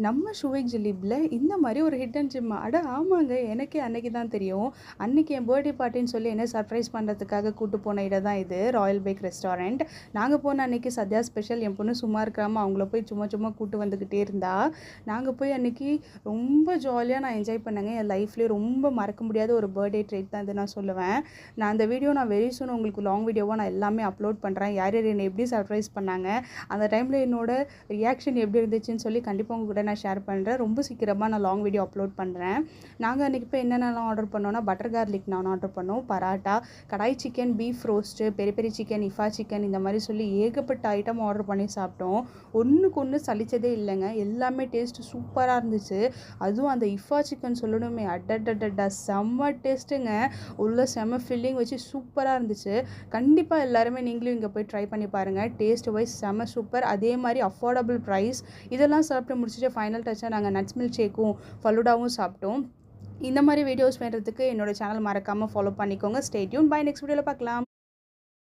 நம்ம ஷூவிக் ஜிலிப்ல இந்த மாதிரி ஒரு ஹிடன் ஜிம் அட ஆமாங்க. எனக்கே அன்னைக்கு தான் தெரியும். அன்னைக்கு என் பர்த்டே பார்ட்டின்னு சொல்லி என்ன சர்ப்ரைஸ் பண்ணுறதுக்காக கூட்டு போன இடம் தான் இது, ராயல் பேக் ரெஸ்டாரண்ட். நாங்கள் போன அன்னைக்கு சத்யா ஸ்பெஷல். என் பொண்ணு சும்மா இருக்காமல் அவங்கள போய் சும்மா சும்மா கூட்டு வந்துக்கிட்டே இருந்தா. நாங்கள் போய் அன்னைக்கு ரொம்ப ஜாலியாக நான் என்ஜாய் பண்ணேங்க. என் லைஃப்லேயே ரொம்ப மறக்க முடியாத ஒரு பர்த்டே ட்ரீட் தான் இது நான் சொல்லுவேன். நான் அந்த வீடியோ வெரி சூன் உங்களுக்கு லாங் வீடியோவாக நான் எல்லாமே அப்லோட் பண்ணுறேன். யார் யார் என்னை எப்படி சர்ப்ரைஸ் பண்ணாங்க, அந்த டைமில் என்னோட ரியாக்ஷன் எப்படி இருந்துச்சுன்னு சொல்லி கண்டிப்பாக உங்கள் கூட நான் ஷேர் பண்ணுறேன். ரொம்ப சீக்கிரமாக நான் லாங் வீடியோ அப்லோட் பண்ணுறேன். நாங்கள் அன்றைக்கி இப்போ என்னென்னலாம் ஆர்டர் பண்ணோன்னா, பட்டர் கார்லிக் நான் ஆர்டர் பண்ணோம், பராட்டா, கடாய் சிக்கன், பீஃப் ரோஸ்ட்டு, பெரி பெரி சிக்கன், இஃபா சிக்கன், இந்த மாதிரி சொல்லி ஏகப்பட்ட ஐட்டம் ஆர்டர் பண்ணி சாப்பிட்டோம். ஒன்றுக்கு ஒன்று சலிச்சதே இல்லைங்க. எல்லாமே டேஸ்ட்டு சூப்பராக இருந்துச்சு. அதுவும் அந்த இஃபா சிக்கன் சொல்லணுமே, அடடடடா செம்ம டேஸ்ட்டுங்க. உள்ள செம்ம ஃபில்லிங் வச்சு சூப்பராக இருந்துச்சு. கண்டிப்பாக எல்லாருமே நீங்களும் இங்கே போய் ட்ரை பண்ணி பாருங்கள். டேஸ்ட் வைஸ் செம்ம சூப்பர். அதே மாதிரி அஃபோர்டபுள் ப்ரைஸ். இதெல்லாம் சாப்பிட்டு முடிச்சுட்டு ஃபைனல் டச்சாக நாங்கள் நட்ஸ் மில்க் ஷேக்கும் ஃபலூடாவும் சாப்பிட்டோம். இந்த மாதிரி வீடியோஸ் பண்ணுறதுக்கு என்னோட சேனல் மறக்காமல் ஃபாலோ பண்ணிக்கோங்க. Stay tune. பை. நெக்ஸ்ட் வீடியோவில் பார்க்கலாம்.